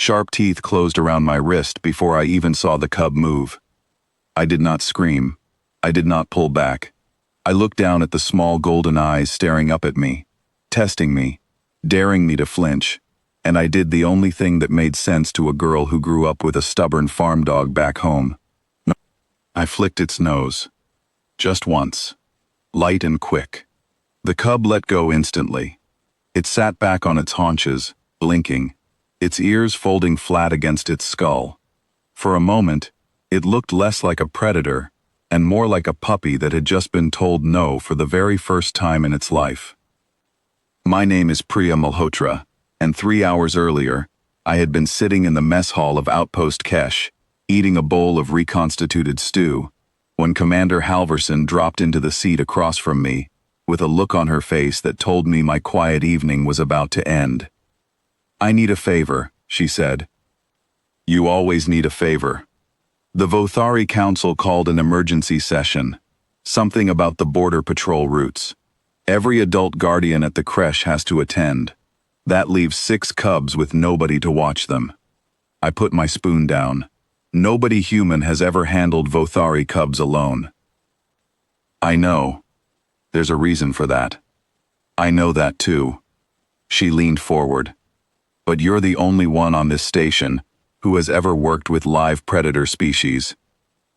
Sharp teeth closed around my wrist before I even saw the cub move. I did not scream. I did not pull back. I looked down at the small golden eyes staring up at me, testing me, daring me to flinch, and I did the only thing that made sense to a girl who grew up with a stubborn farm dog back home. I flicked its nose. Just once. Light and quick. The cub let go instantly. It sat back on its haunches, blinking, its ears folding flat against its skull. For a moment, it looked less like a predator and more like a puppy that had just been told no for the very first time in its life. My name is Priya Malhotra, and 3 hours earlier, I had been sitting in the mess hall of Outpost Kesh, eating a bowl of reconstituted stew, when Commander Halverson dropped into the seat across from me, with a look on her face that told me my quiet evening was about to end. "I need a favor," she said. "You always need a favor." The Vothari Council called an emergency session. Something about the border patrol routes. Every adult guardian at the creche has to attend. That leaves 6 cubs with nobody to watch them. I put my spoon down. Nobody human has ever handled Vothari cubs alone. I know. There's a reason for that. I know that too. She leaned forward. But you're the only one on this station who has ever worked with live predator species.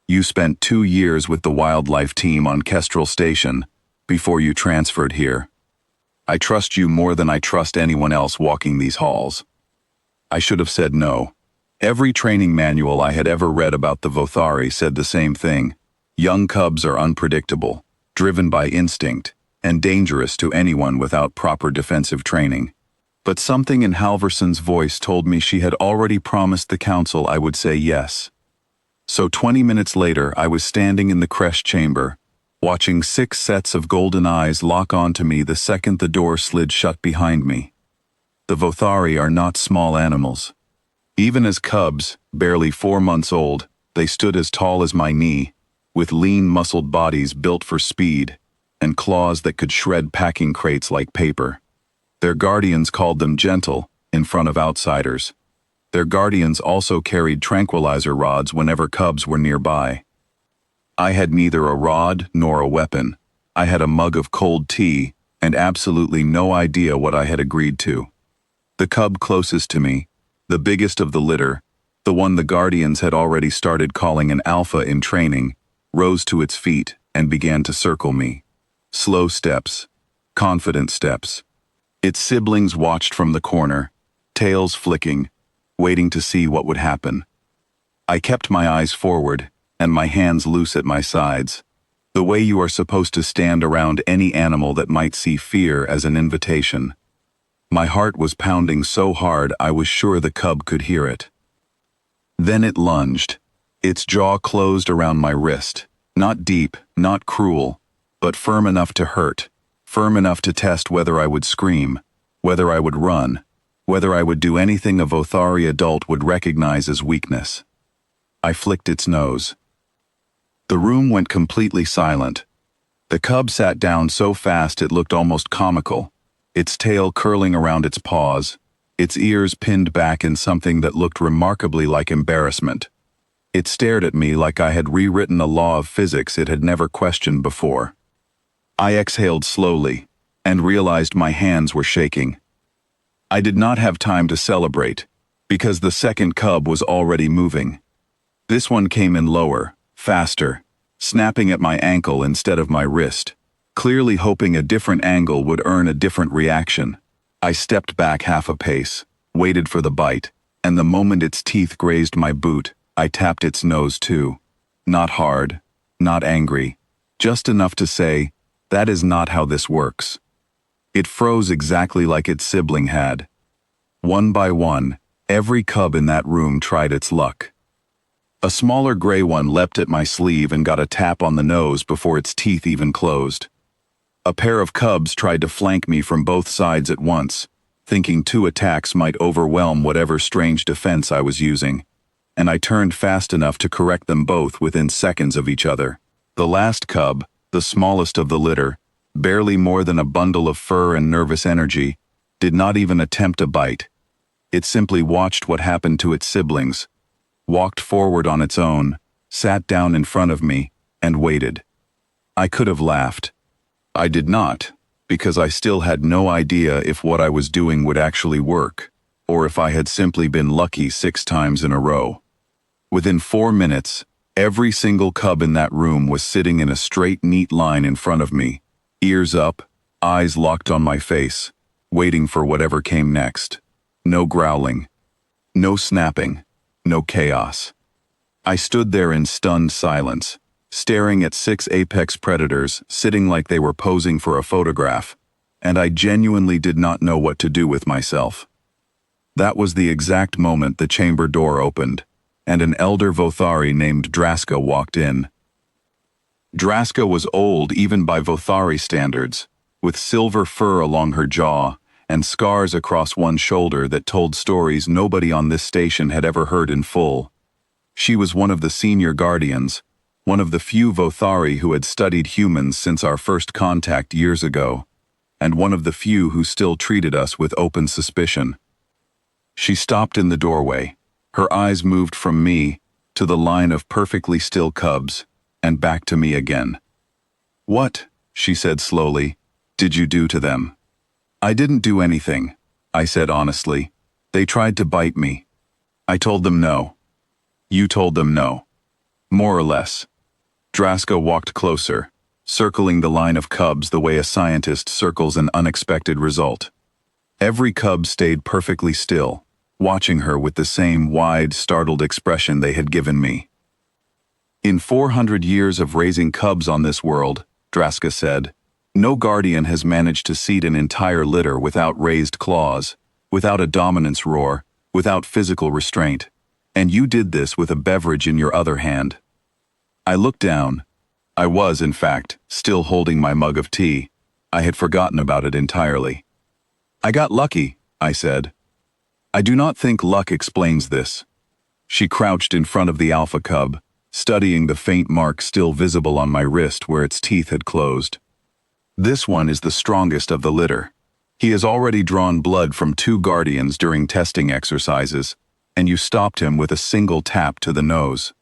You spent 2 years with the wildlife team on Kestrel Station before you transferred here. I trust you more than I trust anyone else walking these halls. I should have said no. Every training manual I had ever read about the Vothari said the same thing. Young cubs are unpredictable, driven by instinct, and dangerous to anyone without proper defensive training. But something in Halverson's voice told me she had already promised the council I would say yes. So 20 minutes later, I was standing in the creche chamber, watching 6 sets of golden eyes lock onto me the second the door slid shut behind me. The Vothari are not small animals. Even as cubs, barely 4 months old, they stood as tall as my knee, with lean muscled bodies built for speed, and claws that could shred packing crates like paper. Their guardians called them gentle, in front of outsiders. Their guardians also carried tranquilizer rods whenever cubs were nearby. I had neither a rod nor a weapon. I had a mug of cold tea, and absolutely no idea what I had agreed to. The cub closest to me, the biggest of the litter, the one the guardians had already started calling an alpha in training, rose to its feet and began to circle me. Slow steps, confident steps. Its siblings watched from the corner, tails flicking, waiting to see what would happen. I kept my eyes forward and my hands loose at my sides, the way you are supposed to stand around any animal that might see fear as an invitation. My heart was pounding so hard I was sure the cub could hear it. Then it lunged. Its jaw closed around my wrist, not deep, not cruel, but firm enough to hurt, firm enough to test whether I would scream, whether I would run, whether I would do anything a Vothari adult would recognize as weakness. I flicked its nose. The room went completely silent. The cub sat down so fast it looked almost comical, its tail curling around its paws, its ears pinned back in something that looked remarkably like embarrassment. It stared at me like I had rewritten a law of physics it had never questioned before. I exhaled slowly and realized my hands were shaking. I did not have time to celebrate, because the second cub was already moving. This one came in lower, faster, snapping at my ankle instead of my wrist, clearly hoping a different angle would earn a different reaction. I stepped back half a pace, waited for the bite, and the moment its teeth grazed my boot, I tapped its nose too. Not hard, not angry, just enough to say, that is not how this works. It froze exactly like its sibling had. One by one, every cub in that room tried its luck. A smaller gray one leapt at my sleeve and got a tap on the nose before its teeth even closed. A pair of cubs tried to flank me from both sides at once, thinking 2 attacks might overwhelm whatever strange defense I was using, and I turned fast enough to correct them both within seconds of each other. The last cub, the smallest of the litter, barely more than a bundle of fur and nervous energy, did not even attempt a bite. It simply watched what happened to its siblings, walked forward on its own, sat down in front of me, and waited. I could have laughed. I did not, because I still had no idea if what I was doing would actually work, or if I had simply been lucky 6 times in a row. Within 4 minutes, every single cub in that room was sitting in a straight, neat line in front of me, ears up, eyes locked on my face, waiting for whatever came next. No growling, no snapping, no chaos. I stood there in stunned silence, staring at 6 apex predators sitting like they were posing for a photograph, and I genuinely did not know what to do with myself. That was the exact moment the chamber door opened, and an elder Vothari named Draska walked in. Draska was old even by Vothari standards, with silver fur along her jaw and scars across one shoulder that told stories nobody on this station had ever heard in full. She was one of the senior guardians, one of the few Vothari who had studied humans since our first contact years ago, and one of the few who still treated us with open suspicion. She stopped in the doorway. Her eyes moved from me to the line of perfectly still cubs, and back to me again. "What," she said slowly, "did you do to them?" "I didn't do anything," I said honestly. "They tried to bite me. I told them no." "You told them no?" "More or less." Draska walked closer, circling the line of cubs the way a scientist circles an unexpected result. Every cub stayed perfectly still, watching her with the same wide, startled expression they had given me. "In 400 years of raising cubs on this world," Draska said, "no guardian has managed to seat an entire litter without raised claws, without a dominance roar, without physical restraint. And you did this with a beverage in your other hand." I looked down. I was, in fact, still holding my mug of tea. I had forgotten about it entirely. "I got lucky," I said. "I do not think luck explains this." She crouched in front of the alpha cub, studying the faint mark still visible on my wrist where its teeth had closed. "This one is the strongest of the litter. He has already drawn blood from 2 guardians during testing exercises, and you stopped him with a single tap to the nose.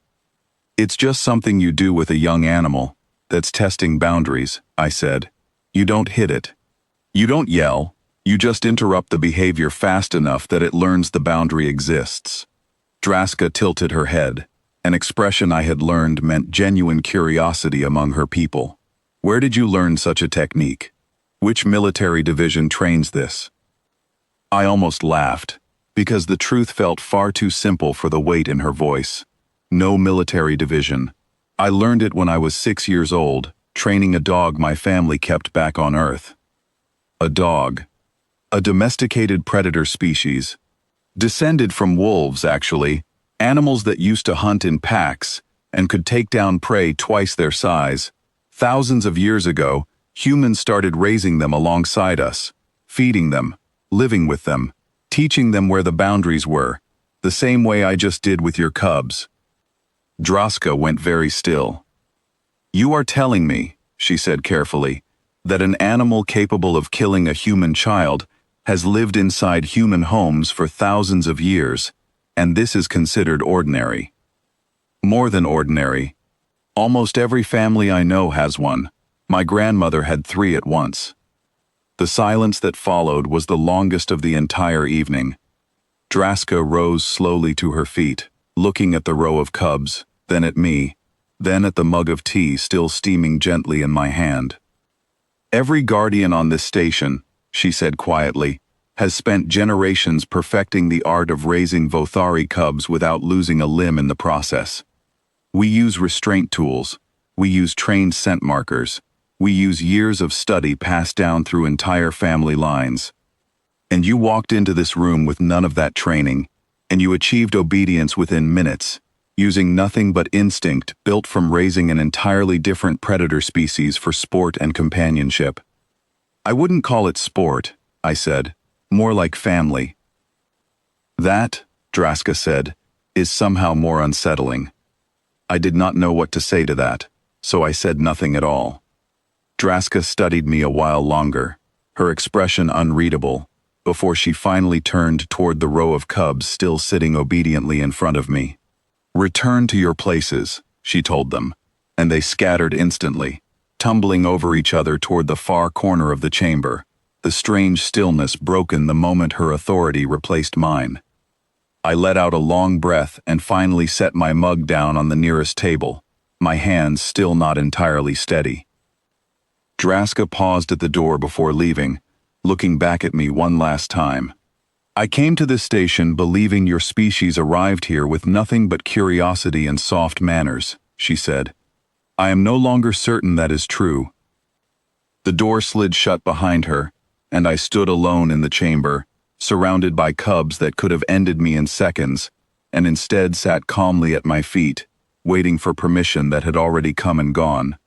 It's just something you do with a young animal that's testing boundaries," I said. "You don't hit it. You don't yell. You just interrupt the behavior fast enough that it learns the boundary exists." Draska tilted her head, an expression I had learned meant genuine curiosity among her people. "Where did you learn such a technique? Which military division trains this?" I almost laughed, because the truth felt far too simple for the weight in her voice. No military division. I learned it when I was 6 years old, training a dog my family kept back on Earth. A dog. A domesticated predator species. Descended from wolves, actually, animals that used to hunt in packs and could take down prey twice their size. Thousands of years ago, humans started raising them alongside us, feeding them, living with them, teaching them where the boundaries were, the same way I just did with your cubs. Draska went very still. "You are telling me," she said carefully, "that an animal capable of killing a human child has lived inside human homes for thousands of years, and this is considered ordinary." "More than ordinary. Almost every family I know has one. My grandmother had 3 at once." The silence that followed was the longest of the entire evening. Draska rose slowly to her feet, looking at the row of cubs, then at me, then at the mug of tea still steaming gently in my hand. "Every guardian on this station," she said quietly, "has spent generations perfecting the art of raising Vothari cubs without losing a limb in the process. We use restraint tools. We use trained scent markers. We use years of study passed down through entire family lines. And you walked into this room with none of that training, and you achieved obedience within minutes, using nothing but instinct built from raising an entirely different predator species for sport and companionship." "I wouldn't call it sport," I said, "more like family." "That," Draska said, "is somehow more unsettling." I did not know what to say to that, so I said nothing at all. Draska studied me a while longer, her expression unreadable, before she finally turned toward the row of cubs still sitting obediently in front of me. "Return to your places," she told them, and they scattered instantly, tumbling over each other toward the far corner of the chamber, the strange stillness broken the moment her authority replaced mine. I let out a long breath and finally set my mug down on the nearest table, my hands still not entirely steady. Draska paused at the door before leaving, looking back at me one last time. "I came to this station believing your species arrived here with nothing but curiosity and soft manners," she said. "I am no longer certain that is true." The door slid shut behind her, and I stood alone in the chamber, surrounded by cubs that could have ended me in seconds, and instead sat calmly at my feet, waiting for permission that had already come and gone.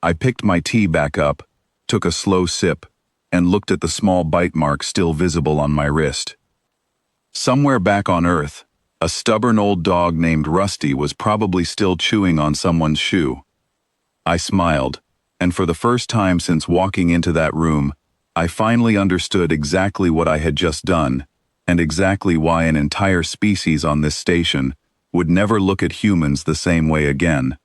I picked my tea back up, took a slow sip, and looked at the small bite mark still visible on my wrist. Somewhere back on Earth, a stubborn old dog named Rusty was probably still chewing on someone's shoe. I smiled, and for the first time since walking into that room, I finally understood exactly what I had just done, and exactly why an entire species on this station would never look at humans the same way again.